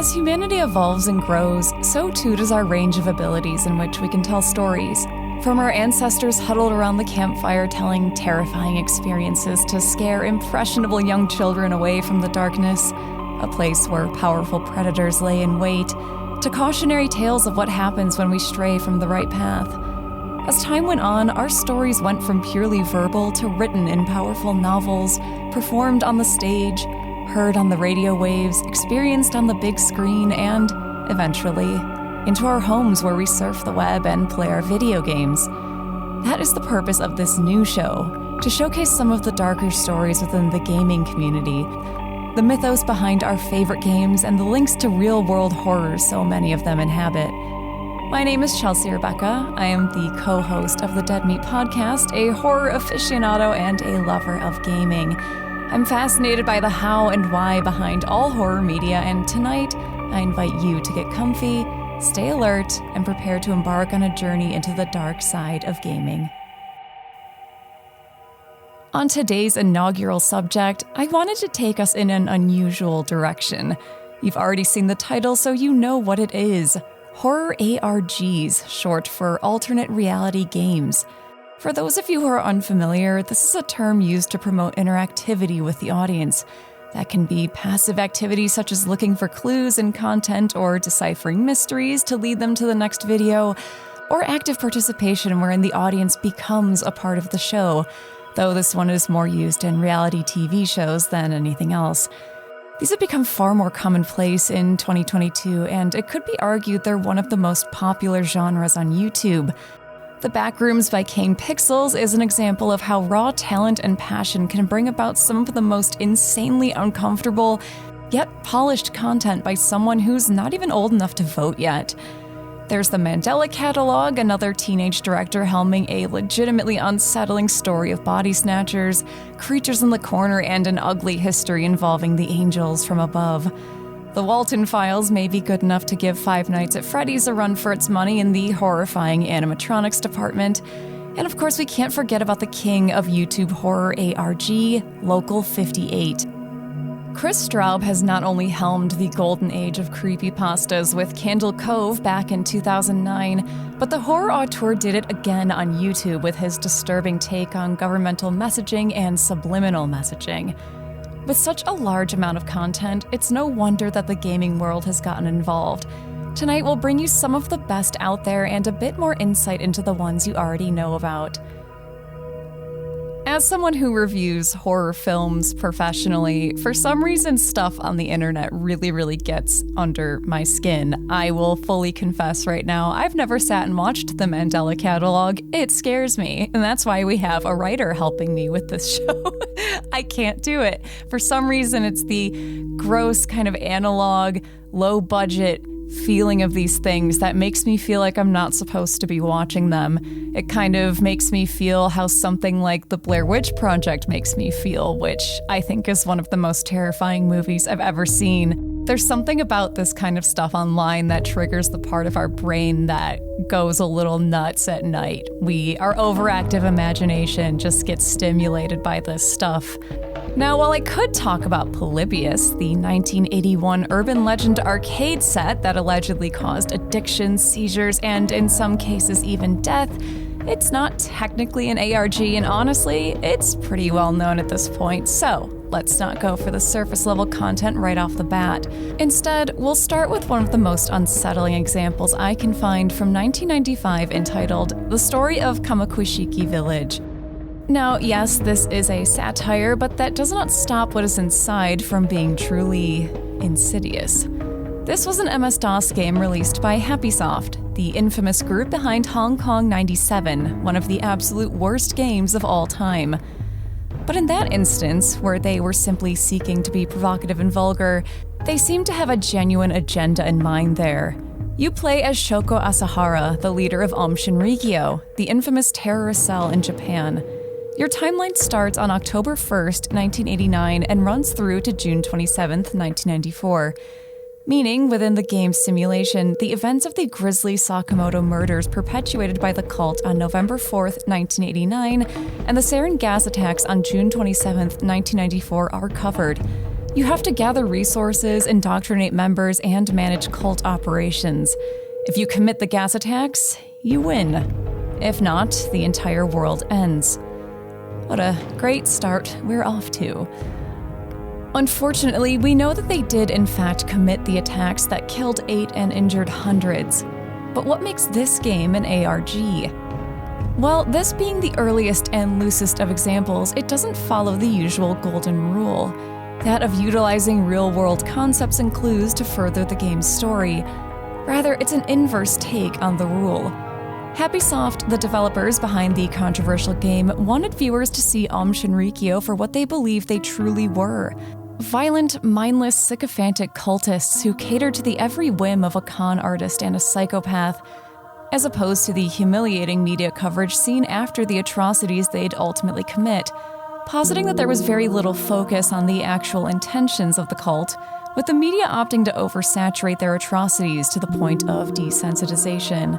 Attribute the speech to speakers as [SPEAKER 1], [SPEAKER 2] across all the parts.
[SPEAKER 1] As humanity evolves and grows, so too does our range of abilities in which we can tell stories. From our ancestors huddled around the campfire telling terrifying experiences to scare impressionable young children away from the darkness, a place where powerful predators lay in wait, to cautionary tales of what happens when we stray from the right path. As time went on, our stories went from purely verbal to written in powerful novels, performed on the stage, heard on the radio waves, experienced on the big screen, and, eventually, into our homes where we surf the web and play our video games. That is the purpose of this new show, to showcase some of the darker stories within the gaming community, the mythos behind our favorite games, and the links to real-world horrors so many of them inhabit. My name is Chelsea Rebecca. I am the co-host of the Dead Meat Podcast, a horror aficionado and a lover of gaming. I'm fascinated by the how and why behind all horror media, and tonight I invite you to get comfy, stay alert, and prepare to embark on a journey into the dark side of gaming. On today's inaugural subject, I wanted to take us in an unusual direction. You've already seen the title, so you know what it is. Horror ARGs, short for alternate reality games. For those of you who are unfamiliar, this is a term used to promote interactivity with the audience. That can be passive activities such as looking for clues in content or deciphering mysteries to lead them to the next video, or active participation wherein the audience becomes a part of the show, though this one is more used in reality TV shows than anything else. These have become far more commonplace in 2022, and it could be argued they're one of the most popular genres on YouTube. The Backrooms by Kane Pixels is an example of how raw talent and passion can bring about some of the most insanely uncomfortable, yet polished content by someone who's not even old enough to vote yet. There's the Mandela Catalog, another teenage director helming a legitimately unsettling story of body snatchers, creatures in the corner, and an ugly history involving the angels from above. The Walton Files may be good enough to give Five Nights at Freddy's a run for its money in the horrifying animatronics department. And of course, we can't forget about the king of YouTube horror ARG, Local 58. Chris Straub has not only helmed the golden age of creepypastas with Candle Cove back in 2009, but the horror auteur did it again on YouTube with his disturbing take on governmental messaging and subliminal messaging. With such a large amount of content, it's no wonder that the gaming world has gotten involved. Tonight we'll bring you some of the best out there and a bit more insight into the ones you already know about. As someone who reviews horror films professionally, for some reason stuff on the internet really gets under my skin. I will fully confess right now, I've never sat and watched the Mandela Catalog. It scares me, and that's why we have a writer helping me with this show. I can't do it. For some reason, it's the gross kind of analog, low-budget feeling of these things that makes me feel like I'm not supposed to be watching them. It kind of makes me feel how something like the Blair Witch Project makes me feel, which I think is one of the most terrifying movies I've ever seen. There's something about this kind of stuff online that triggers the part of our brain that goes a little nuts at night. Our overactive imagination just gets stimulated by this stuff. Now, while I could talk about Polybius, the 1981 urban legend arcade set that allegedly caused addiction, seizures, and in some cases even death, it's not technically an ARG, and honestly, it's pretty well known at this point, so let's not go for the surface level content right off the bat. Instead, we'll start with one of the most unsettling examples I can find from 1995 entitled The Story of Kamakushiki Village. Now, yes, this is a satire, but that does not stop what is inside from being truly insidious. This was an MS-DOS game released by Happysoft, the infamous group behind Hong Kong 97, one of the absolute worst games of all time. But in that instance, where they were simply seeking to be provocative and vulgar, they seemed to have a genuine agenda in mind there. You play as Shoko Asahara, the leader of Aum Shinrikyo, the infamous terrorist cell in Japan. Your timeline starts on October 1st, 1989 and runs through to June 27th, 1994. Meaning, within the game's simulation, the events of the grisly Sakamoto murders perpetuated by the cult on November 4th, 1989, and the sarin gas attacks on June 27th, 1994 are covered. You have to gather resources, indoctrinate members, and manage cult operations. If you commit the gas attacks, you win. If not, the entire world ends. What a great start we're off to. Unfortunately, we know that they did in fact commit the attacks that killed 8 and injured hundreds. But what makes this game an ARG? Well, this being the earliest and loosest of examples, it doesn't follow the usual golden rule, that of utilizing real-world concepts and clues to further the game's story. Rather, it's an inverse take on the rule. Happysoft, the developers behind the controversial game, wanted viewers to see Shinrikyo for what they believed they truly were. Violent, mindless, sycophantic cultists who cater to the every whim of a con artist and a psychopath, as opposed to the humiliating media coverage seen after the atrocities they'd ultimately commit, positing that there was very little focus on the actual intentions of the cult, with the media opting to oversaturate their atrocities to the point of desensitization.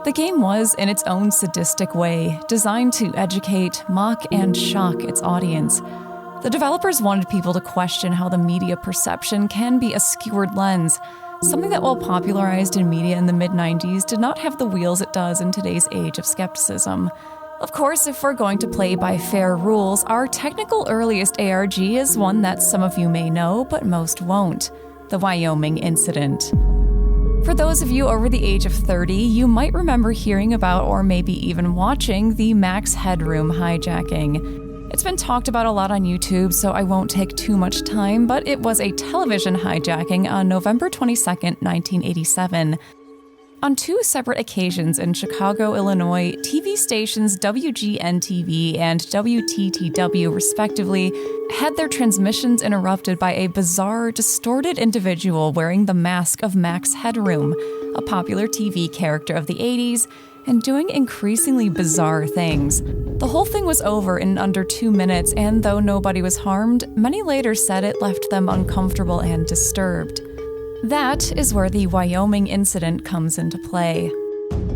[SPEAKER 1] The game was, in its own sadistic way, designed to educate, mock, and shock its audience. The developers wanted people to question how the media perception can be a skewered lens, something that, while popularized in media in the mid-90s, did not have the wheels it does in today's age of skepticism. Of course, if we're going to play by fair rules, our technical earliest ARG is one that some of you may know, but most won't: the Wyoming incident. For those of you over the age of 30, you might remember hearing about, or maybe even watching, the Max Headroom hijacking. It's been talked about a lot on YouTube, so I won't take too much time, but it was a television hijacking on November 22nd, 1987. On 2 separate occasions in Chicago, Illinois, TV stations WGN-TV and WTTW, respectively, had their transmissions interrupted by a bizarre, distorted individual wearing the mask of Max Headroom, a popular TV character of the 80s, and doing increasingly bizarre things. The whole thing was over in under 2 minutes, and though nobody was harmed, many later said it left them uncomfortable and disturbed. That is where the Wyoming incident comes into play.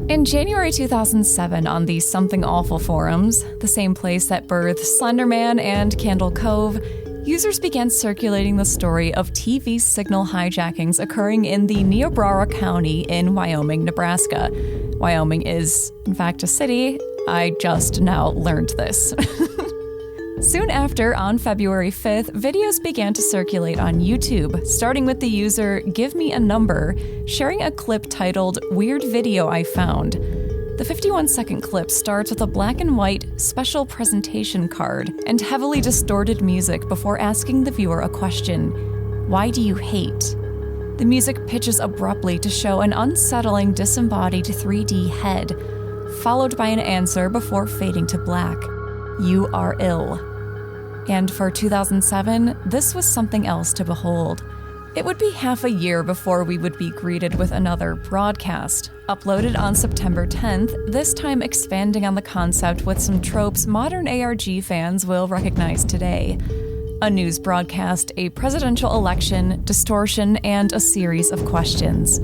[SPEAKER 1] In January 2007, on the Something Awful forums, the same place that birthed Slenderman and Candle Cove, users began circulating the story of TV signal hijackings occurring in the Niobrara County in Wyoming, Nebraska. Wyoming is, in fact, a city. I just now learned this. Soon after, on February 5th, videos began to circulate on YouTube, starting with the user Give Me a Number, sharing a clip titled Weird Video I Found. The 51-second clip starts with a black and white special presentation card and heavily distorted music before asking the viewer a question: why do you hate? The music pitches abruptly to show an unsettling disembodied 3D head, followed by an answer before fading to black: you are ill. And for 2007, this was something else to behold. It would be half a year before we would be greeted with another broadcast, uploaded on September 10th, this time expanding on the concept with some tropes modern ARG fans will recognize today. A news broadcast, a presidential election, distortion, and a series of questions.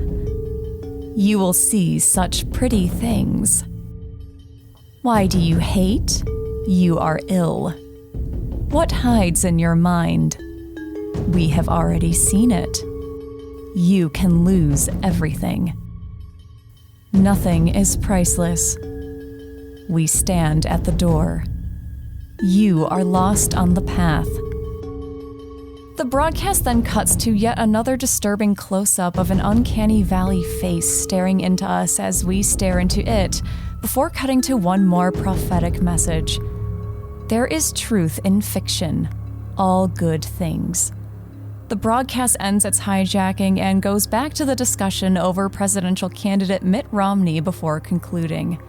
[SPEAKER 1] You will see such pretty things. Why do you hate? You are ill. What hides in your mind? We have already seen it. You can lose everything. Nothing is priceless. We stand at the door. You are lost on the path. The broadcast then cuts to yet another disturbing close-up of an uncanny valley face staring into us as we stare into it, before cutting to one more prophetic message. There is truth in fiction, all good things. The broadcast ends its hijacking and goes back to the discussion over presidential candidate Mitt Romney before concluding.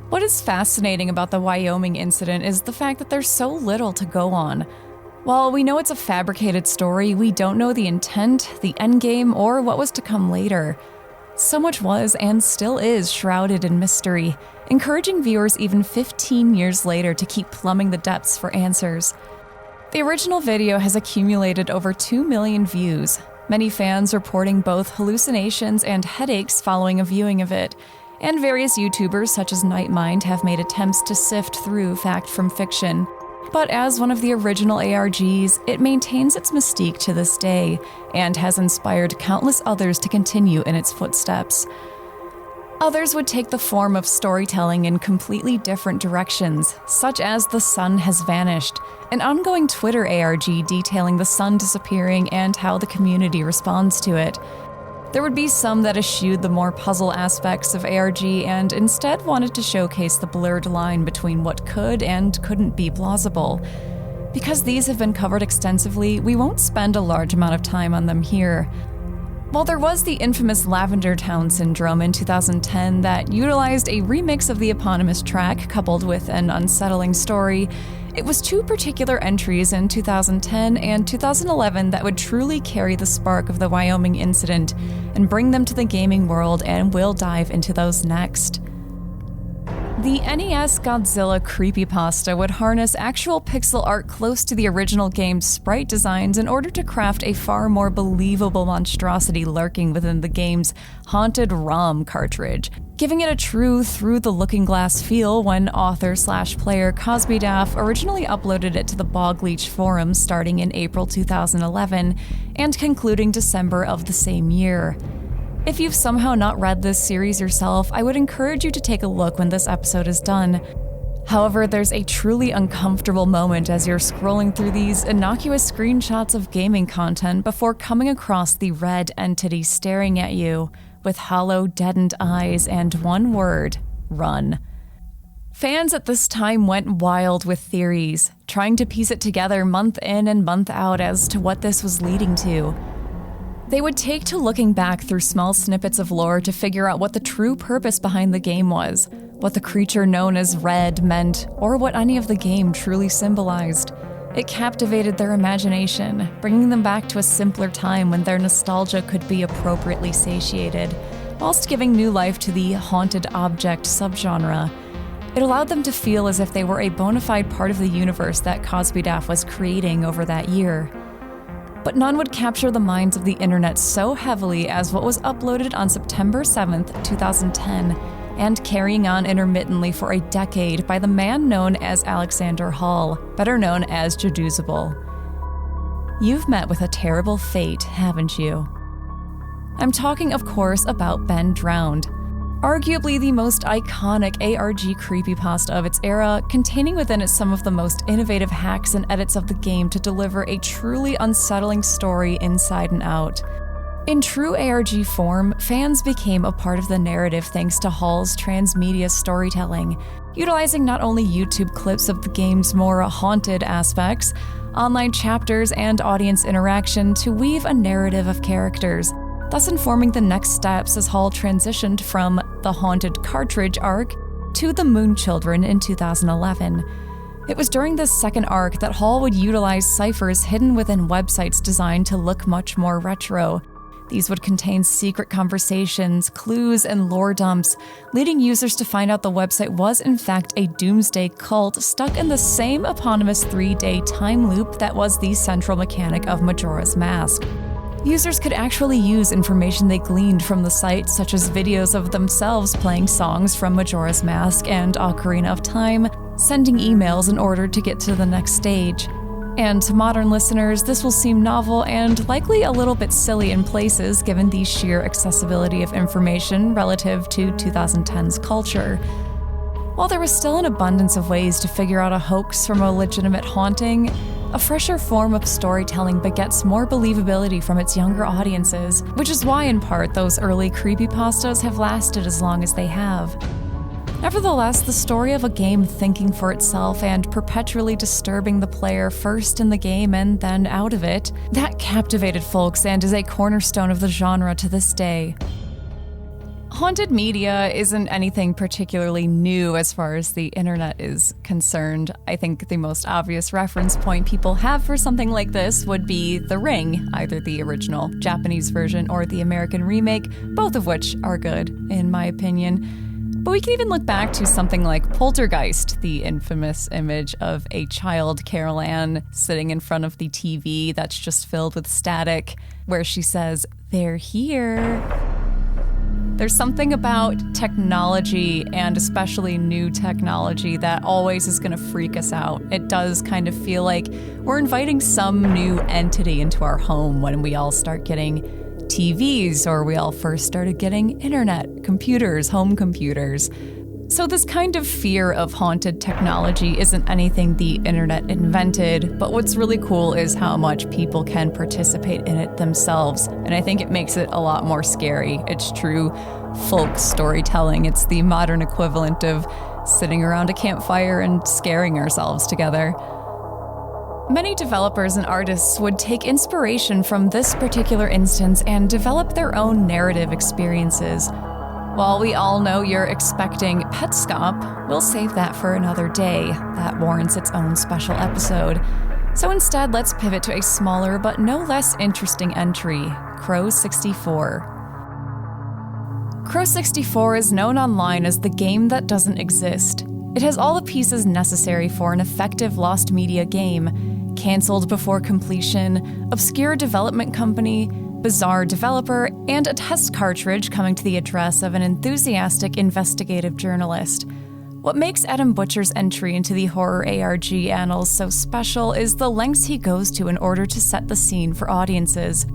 [SPEAKER 1] What is fascinating about the Wyoming incident is the fact that there's so little to go on. While we know it's a fabricated story, we don't know the intent, the endgame, or what was to come later. So much was and still is shrouded in mystery, encouraging viewers even 15 years later to keep plumbing the depths for answers. The original video has accumulated over 2 million views, many fans reporting both hallucinations and headaches following a viewing of it, and various YouTubers such as Nightmind have made attempts to sift through fact from fiction. But as one of the original ARGs, it maintains its mystique to this day and has inspired countless others to continue in its footsteps. Others would take the form of storytelling in completely different directions, such as The Sun Has Vanished, an ongoing Twitter ARG detailing the sun disappearing and how the community responds to it. There would be some that eschewed the more puzzle aspects of ARG and instead wanted to showcase the blurred line between what could and couldn't be plausible. Because these have been covered extensively, we won't spend a large amount of time on them here. While there was the infamous Lavender Town Syndrome in 2010 that utilized a remix of the eponymous track coupled with an unsettling story, it was two particular entries in 2010 and 2011 that would truly carry the spark of the Wyoming incident and bring them to the gaming world, and we'll dive into those next. The NES Godzilla Creepypasta would harness actual pixel art close to the original game's sprite designs in order to craft a far more believable monstrosity lurking within the game's haunted ROM cartridge, giving it a true through-the-looking-glass feel when author/player Cosby Daff originally uploaded it to the Bogleach forum starting in April 2011 and concluding December of the same year. If you've somehow not read this series yourself, I would encourage you to take a look when this episode is done. However, there's a truly uncomfortable moment as you're scrolling through these innocuous screenshots of gaming content before coming across the red entity staring at you with hollow, deadened eyes and one word: run. Fans at this time went wild with theories, trying to piece it together month in and month out as to what this was leading to. They would take to looking back through small snippets of lore to figure out what the true purpose behind the game was, what the creature known as Red meant, or what any of the game truly symbolized. It captivated their imagination, bringing them back to a simpler time when their nostalgia could be appropriately satiated, whilst giving new life to the haunted object subgenre. It allowed them to feel as if they were a bona fide part of the universe that Cosby Daff was creating over that year. But none would capture the minds of the internet so heavily as what was uploaded on September 7th, 2010, and carrying on intermittently for a decade by the man known as Alexander Hall, better known as Jaduzable. You've met with a terrible fate, haven't you? I'm talking, of course, about Ben Drowned, arguably the most iconic ARG creepypasta of its era, containing within it some of the most innovative hacks and edits of the game to deliver a truly unsettling story inside and out. In true ARG form, fans became a part of the narrative thanks to Hall's transmedia storytelling, utilizing not only YouTube clips of the game's more haunted aspects, online chapters, and audience interaction to weave a narrative of characters, thus informing the next steps as Hall transitioned from the Haunted Cartridge arc to the Moon Children in 2011. It was during this second arc that Hall would utilize ciphers hidden within websites designed to look much more retro. These would contain secret conversations, clues, and lore dumps, leading users to find out the website was in fact a doomsday cult stuck in the same eponymous 3-day time loop that was the central mechanic of Majora's Mask. Users could actually use information they gleaned from the site, such as videos of themselves playing songs from Majora's Mask and Ocarina of Time, sending emails in order to get to the next stage. And to modern listeners, this will seem novel and likely a little bit silly in places given the sheer accessibility of information relative to 2010's culture. While there was still an abundance of ways to figure out a hoax from a legitimate haunting, a fresher form of storytelling begets more believability from its younger audiences, which is why, in part, those early creepypastas have lasted as long as they have. Nevertheless, the story of a game thinking for itself and perpetually disturbing the player first in the game and then out of it, that captivated folks and is a cornerstone of the genre to this day. Haunted media isn't anything particularly new as far as the internet is concerned. I think the most obvious reference point people have for something like this would be The Ring, either the original Japanese version or the American remake, both of which are good, in my opinion. But we can even look back to something like Poltergeist, the infamous image of a child, Carol Ann, sitting in front of the TV that's just filled with static, where she says, "They're here." There's something about technology, and especially new technology, that always is going to freak us out. It does kind of feel like we're inviting some new entity into our home when we all start getting TVs, or we all first started getting internet, computers, home computers. So this kind of fear of haunted technology isn't anything the internet invented, but what's really cool is how much people can participate in it themselves, and I think it makes it a lot more scary. It's true folk storytelling. It's the modern equivalent of sitting around a campfire and scaring ourselves together. Many developers and artists would take inspiration from this particular instance and develop their own narrative experiences. While we all know you're expecting Petscop, we'll save that for another day. That warrants its own special episode. So instead, let's pivot to a smaller but no less interesting entry, Crow 64. Crow 64 is known online as the game that doesn't exist. It has all the pieces necessary for an effective lost media game: canceled before completion, obscure development company, bizarre developer, and a test cartridge coming to the address of an enthusiastic investigative journalist. What makes Adam Butcher's entry into the horror ARG annals so special is the lengths he goes to in order to set the scene for audiences.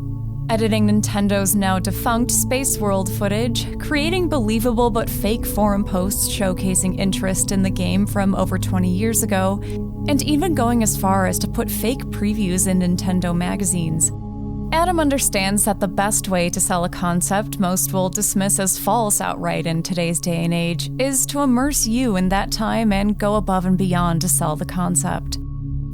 [SPEAKER 1] Editing Nintendo's now defunct Space World footage, creating believable but fake forum posts showcasing interest in the game from over 20 years ago, and even going as far as to put fake previews in Nintendo magazines. Adam understands that the best way to sell a concept most will dismiss as false outright in today's day and age is to immerse you in that time and go above and beyond to sell the concept.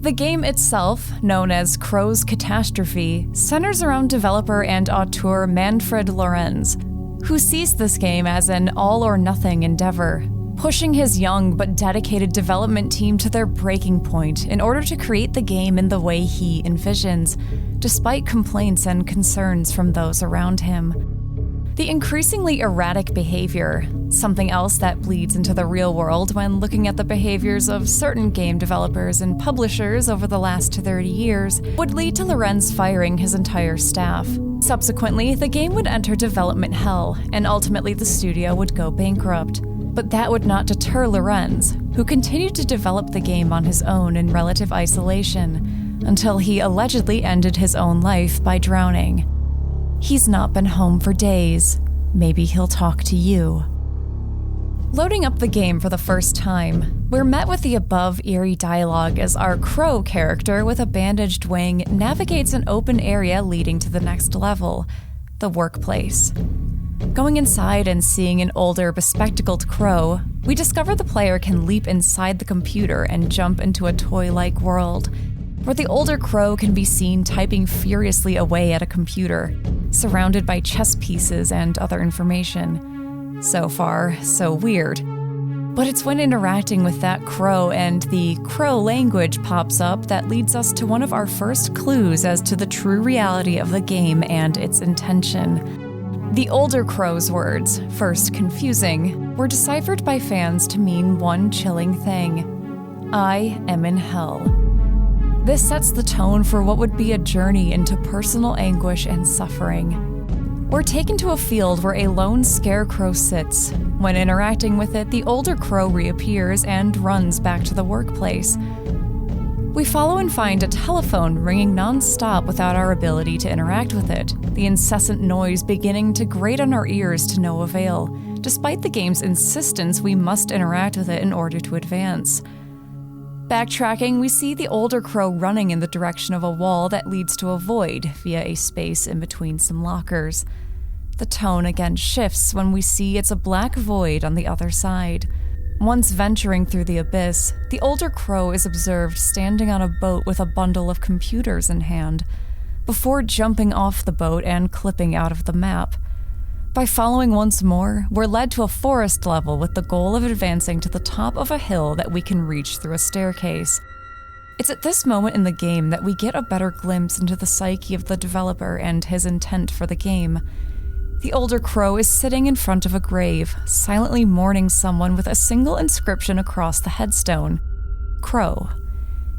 [SPEAKER 1] The game itself, known as Crow's Catastrophe, centers around developer and auteur Manfred Lorenz, who sees this game as an all-or-nothing endeavor, pushing his young but dedicated development team to their breaking point in order to create the game in the way he envisions, despite complaints and concerns from those around him. The increasingly erratic behavior, something else that bleeds into the real world when looking at the behaviors of certain game developers and publishers over the last 30 years, would lead to Lorenz firing his entire staff. Subsequently, the game would enter development hell, and ultimately the studio would go bankrupt. But that would not deter Lorenz, who continued to develop the game on his own in relative isolation, until he allegedly ended his own life by drowning. He's not been home for days. Maybe he'll talk to you. Loading up the game for the first time, we're met with the above eerie dialogue as our Crow character with a bandaged wing navigates an open area leading to the next level, the workplace. Going inside and seeing an older, bespectacled Crow, we discover the player can leap inside the computer and jump into a toy-like world, where the older Crow can be seen typing furiously away at a computer, surrounded by chess pieces and other information. So far, so weird. But it's when interacting with that Crow and the Crow language pops up that leads us to one of our first clues as to the true reality of the game and its intention. The older Crow's words, first confusing, were deciphered by fans to mean one chilling thing: I am in hell. This sets the tone for what would be a journey into personal anguish and suffering. We're taken to a field where a lone scarecrow sits. When interacting with it, the older Crow reappears and runs back to the workplace. We follow and find a telephone ringing non-stop without our ability to interact with it, the incessant noise beginning to grate on our ears to no avail, despite the game's insistence we must interact with it in order to advance. Backtracking, we see the older Crow running in the direction of a wall that leads to a void via a space in between some lockers. The tone again shifts when we see it's a black void on the other side. Once venturing through the abyss, the older Crow is observed standing on a boat with a bundle of computers in hand, before jumping off the boat and clipping out of the map. By following once more, we're led to a forest level with the goal of advancing to the top of a hill that we can reach through a staircase. It's at this moment in the game that we get a better glimpse into the psyche of the developer and his intent for the game. The older Crow is sitting in front of a grave, silently mourning someone with a single inscription across the headstone: Crow.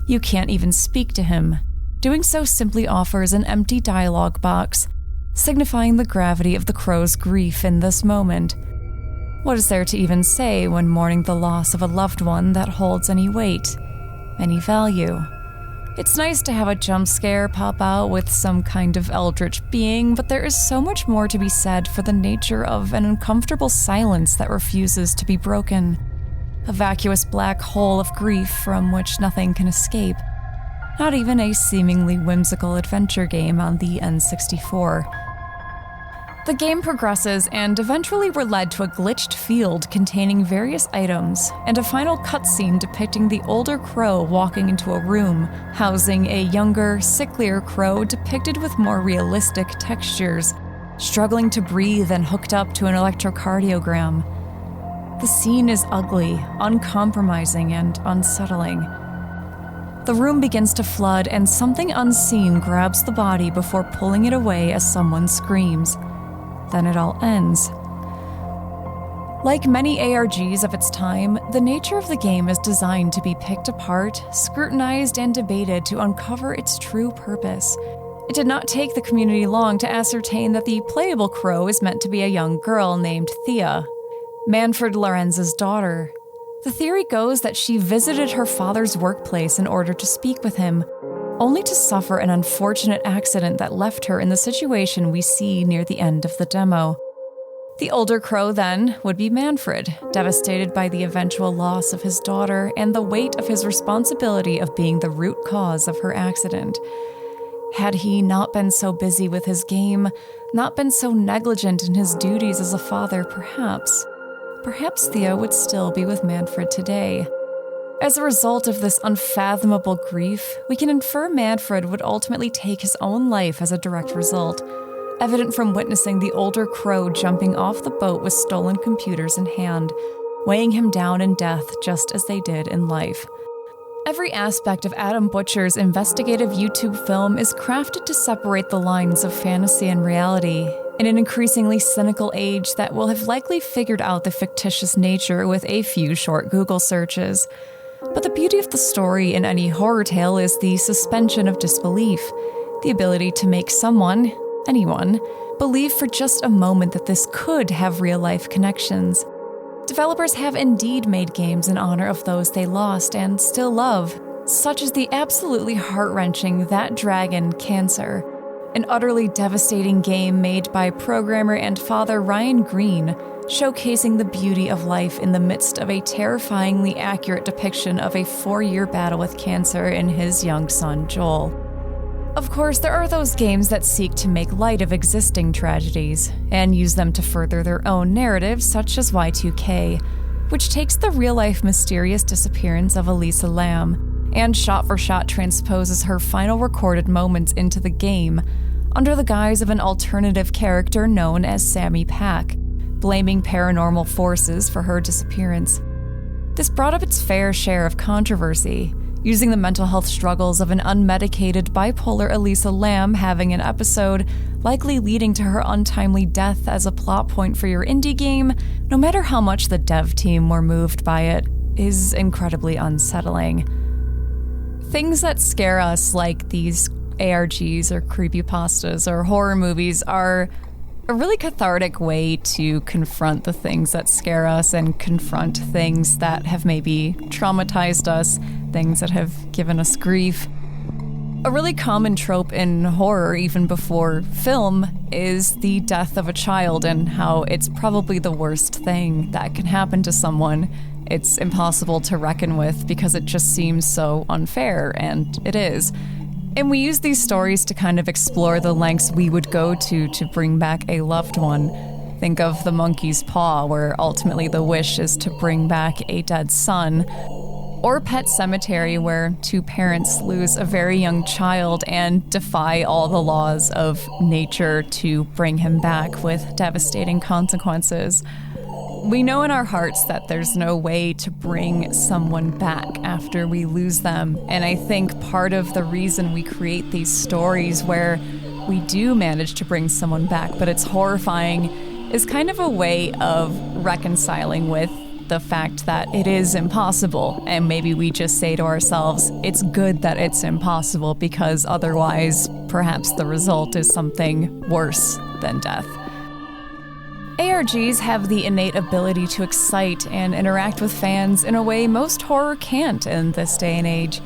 [SPEAKER 1] You can't even speak to him. Doing so simply offers an empty dialogue box. signifying the gravity of the crow's grief in this moment. What is there to even say when mourning the loss of a loved one that holds any weight, any value? It's nice to have a jump scare pop out with some kind of eldritch being, but there is so much more to be said for the nature of an uncomfortable silence that refuses to be broken. A vacuous black hole of grief from which nothing can escape. Not even a seemingly whimsical adventure game on the N64. The game progresses, and eventually we're led to a glitched field containing various items, and a final cutscene depicting the older crow walking into a room, housing a younger, sicklier crow depicted with more realistic textures, struggling to breathe and hooked up to an electrocardiogram. The scene is ugly, uncompromising, and unsettling. The room begins to flood, and something unseen grabs the body before pulling it away as someone screams. Then it all ends. Like many ARGs of its time, the nature of the game is designed to be picked apart, scrutinized, and debated to uncover its true purpose. It did not take the community long to ascertain that the playable crow is meant to be a young girl named Thea, Manfred Lorenz's daughter. The theory goes that she visited her father's workplace in order to speak with him, only to suffer an unfortunate accident that left her in the situation we see near the end of the demo. The older crow, then, would be Manfred, devastated by the eventual loss of his daughter and the weight of his responsibility of being the root cause of her accident. Had he not been so busy with his game, not been so negligent in his duties as a father, perhaps Thea would still be with Manfred today. As a result of this unfathomable grief, we can infer Manfred would ultimately take his own life as a direct result, evident from witnessing the older crow jumping off the boat with stolen computers in hand, weighing him down in death just as they did in life. Every aspect of Adam Butcher's investigative YouTube film is crafted to separate the lines of fantasy and reality, in an increasingly cynical age that will have likely figured out the fictitious nature with a few short Google searches. But the beauty of the story in any horror tale is the suspension of disbelief, the ability to make someone, anyone, believe for just a moment that this could have real-life connections. Developers have indeed made games in honor of those they lost and still love, such as the absolutely heart-wrenching That Dragon, Cancer, an utterly devastating game made by programmer and father Ryan Green, showcasing the beauty of life in the midst of a terrifyingly accurate depiction of a 4-year battle with cancer in his young son, Joel. Of course, there are those games that seek to make light of existing tragedies, and use them to further their own narratives, such as Y2K, which takes the real-life mysterious disappearance of Elisa Lam, and shot-for-shot transposes her final recorded moments into the game, under the guise of an alternative character known as Sammy Pack, blaming paranormal forces for her disappearance. This brought up its fair share of controversy, using the mental health struggles of an unmedicated bipolar Elisa Lam having an episode, likely leading to her untimely death as a plot point for your indie game, no matter how much the dev team were moved by it, is incredibly unsettling. Things that scare us, like these ARGs or creepypastas or horror movies, are a really cathartic way to confront the things that scare us and confront things that have maybe traumatized us, things that have given us grief. A really common trope in horror, even before film, is the death of a child and how it's probably the worst thing that can happen to someone. It's impossible to reckon with because it just seems so unfair, and it is. And we use these stories to kind of explore the lengths we would go to bring back a loved one. Think of The Monkey's Paw, where ultimately the wish is to bring back a dead son. Or Pet Sematary, where two parents lose a very young child and defy all the laws of nature to bring him back with devastating consequences. We know in our hearts that there's no way to bring someone back after we lose them, and I think part of the reason we create these stories where we do manage to bring someone back, but it's horrifying, is kind of a way of reconciling with The fact that it is impossible, and maybe we just say to ourselves, it's good that it's impossible because otherwise, perhaps the result is something worse than death. ARGs have the innate ability to excite and interact with fans in a way most horror can't in this day and age.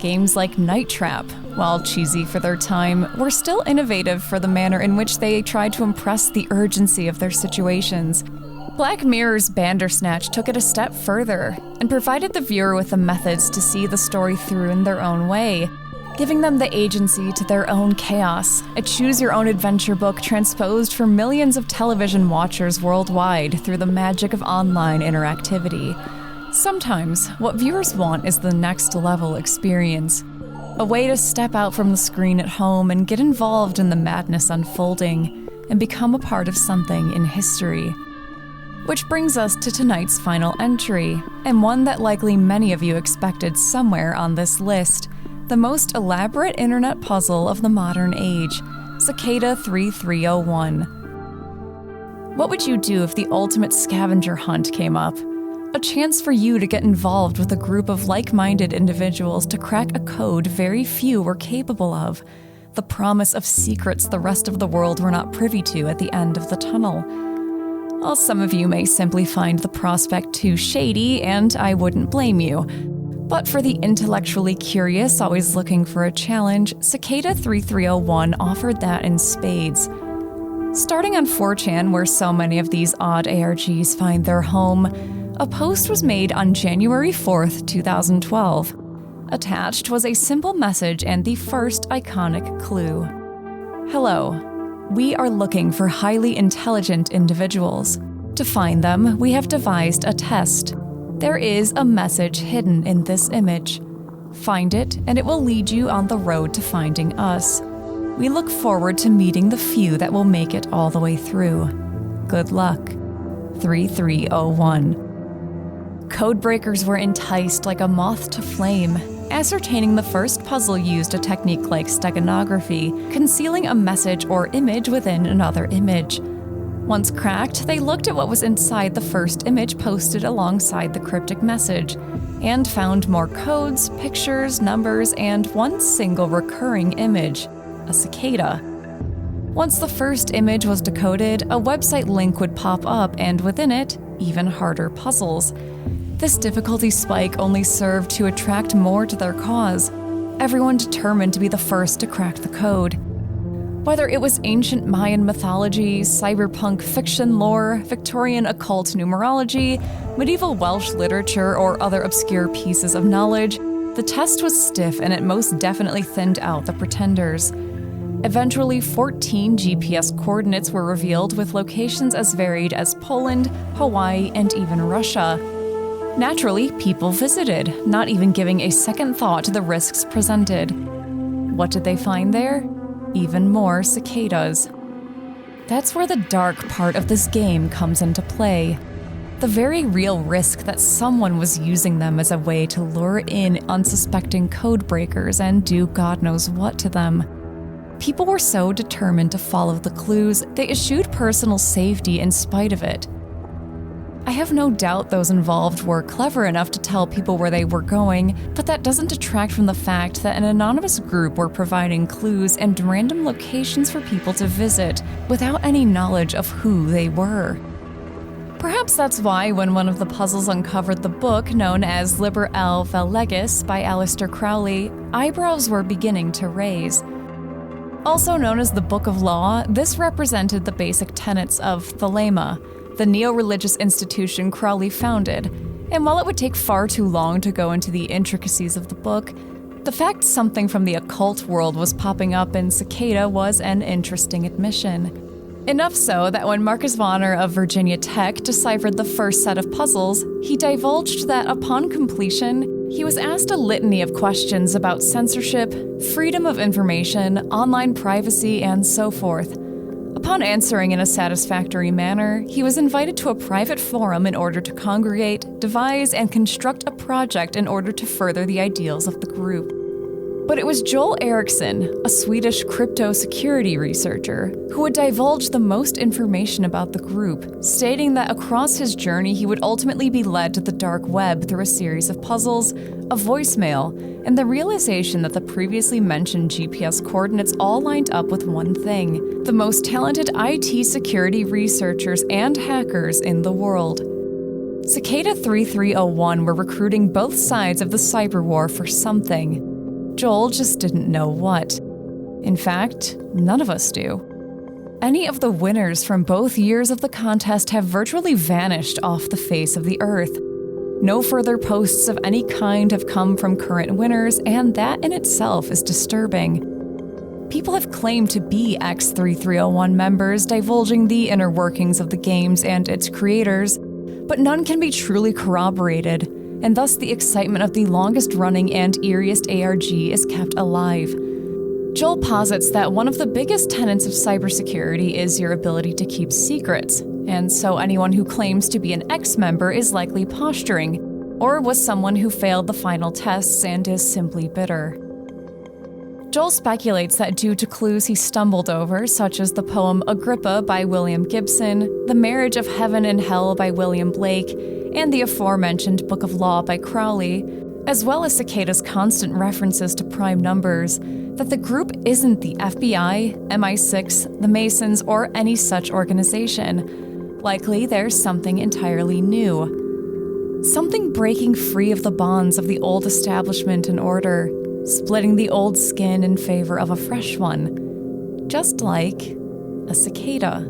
[SPEAKER 1] Games like Night Trap, while cheesy for their time, were still innovative for the manner in which they tried to impress the urgency of their situations. Black Mirror's Bandersnatch took it a step further and provided the viewer with the methods to see the story through in their own way, giving them the agency to their own chaos, a choose-your-own-adventure book transposed for millions of television watchers worldwide through the magic of online interactivity. Sometimes, what viewers want is the next-level experience, a way to step out from the screen at home and get involved in the madness unfolding and become a part of something in history. Which brings us to tonight's final entry, and one that likely many of you expected somewhere on this list, the most elaborate internet puzzle of the modern age, Cicada 3301. What would you do if the ultimate scavenger hunt came up? A chance for you to get involved with a group of like-minded individuals to crack a code very few were capable of, the promise of secrets the rest of the world were not privy to at the end of the tunnel. While some of you may simply find the prospect too shady, and I wouldn't blame you. But for the intellectually curious always looking for a challenge, Cicada 3301 offered that in spades. Starting on 4chan, where so many of these odd ARGs find their home, a post was made on January 4th, 2012. Attached was a simple message and the first iconic clue. Hello. We are looking for highly intelligent individuals. To find them, we have devised a test. There is a message hidden in this image. Find it, and it will lead you on the road to finding us. We look forward to meeting the few that will make it all the way through. Good luck. 3301. Codebreakers were enticed like a moth to flame. Ascertaining the first puzzle used a technique like steganography, concealing a message or image within another image. Once cracked, they looked at what was inside the first image posted alongside the cryptic message, and found more codes, pictures, numbers, and one single recurring image, a cicada. Once the first image was decoded, a website link would pop up, and within it, even harder puzzles. This difficulty spike only served to attract more to their cause, everyone determined to be the first to crack the code. Whether it was ancient Mayan mythology, cyberpunk fiction lore, Victorian occult numerology, medieval Welsh literature, or other obscure pieces of knowledge, the test was stiff and it most definitely thinned out the pretenders. Eventually, 14 GPS coordinates were revealed with locations as varied as Poland, Hawaii, and even Russia. Naturally, people visited, not even giving a second thought to the risks presented. What did they find there? Even more cicadas. That's where the dark part of this game comes into play. The very real risk that someone was using them as a way to lure in unsuspecting code breakers and do God knows what to them. People were so determined to follow the clues, they eschewed personal safety in spite of it. I have no doubt those involved were clever enough to tell people where they were going, but that doesn't detract from the fact that an anonymous group were providing clues and random locations for people to visit without any knowledge of who they were. Perhaps that's why when one of the puzzles uncovered the book known as Liber L. Vel Legis by Aleister Crowley, eyebrows were beginning to raise. Also known as the Book of Law, this represented the basic tenets of Thelema, the neo-religious institution Crowley founded, and while it would take far too long to go into the intricacies of the book, the fact something from the occult world was popping up in Cicada was an interesting admission. Enough so that when Marcus Vonner of Virginia Tech deciphered the first set of puzzles, he divulged that upon completion, he was asked a litany of questions about censorship, freedom of information, online privacy, and so forth. Upon answering in a satisfactory manner, he was invited to a private forum in order to congregate, devise, and construct a project in order to further the ideals of the group. But it was Joel Eriksson, a Swedish crypto security researcher, who would divulge the most information about the group, stating that across his journey he would ultimately be led to the dark web through a series of puzzles, a voicemail, and the realization that the previously mentioned GPS coordinates all lined up with one thing: the most talented IT security researchers and hackers in the world. Cicada 3301 were recruiting both sides of the cyber war for something. Joel just didn't know what. In fact, none of us do. Any of the winners from both years of the contest have virtually vanished off the face of the earth. No further posts of any kind have come from current winners, and that in itself is disturbing. People have claimed to be X3301 members, divulging the inner workings of the games and its creators, but none can be truly corroborated, and thus the excitement of the longest-running and eeriest ARG is kept alive. Joel posits that one of the biggest tenets of cybersecurity is your ability to keep secrets, and so anyone who claims to be an ex-member is likely posturing, or was someone who failed the final tests and is simply bitter. Joel speculates that due to clues he stumbled over, such as the poem Agrippa by William Gibson, The Marriage of Heaven and Hell by William Blake, and the aforementioned Book of Law by Crowley, as well as Cicada's constant references to prime numbers, that the group isn't the FBI, MI6, the Masons, or any such organization. Likely there's something entirely new. Something breaking free of the bonds of the old establishment and order, splitting the old skin in favor of a fresh one, just like a cicada.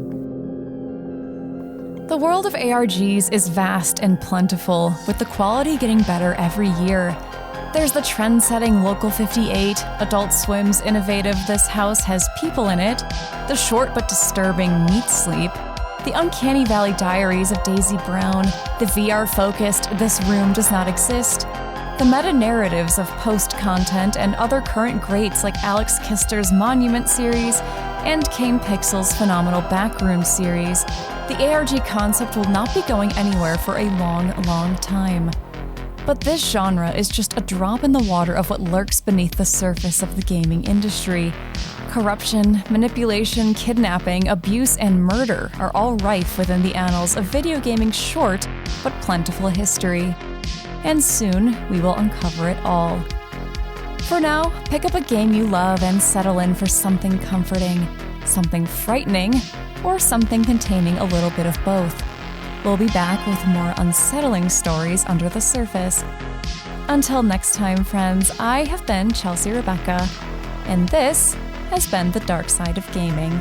[SPEAKER 1] The world of ARGs is vast and plentiful, with the quality getting better every year. There's the trend-setting Local 58, Adult Swim's innovative This House Has People in It, the short but disturbing Meat Sleep, the Uncanny Valley Diaries of Daisy Brown, the VR-focused This Room Does Not Exist, the meta-narratives of post-content and other current greats like Alex Kister's Monument series and Kane Pixel's phenomenal Backroom series. The ARG concept will not be going anywhere for a long, long time. But this genre is just a drop in the water of what lurks beneath the surface of the gaming industry. Corruption, manipulation, kidnapping, abuse, and murder are all rife within the annals of video gaming's short but plentiful history. And soon, we will uncover it all. For now, pick up a game you love and settle in for something comforting, something frightening, or something containing a little bit of both. We'll be back with more unsettling stories under the surface. Until next time, friends, I have been Chelsea Rebecca, and this has been The Dark Side of Gaming.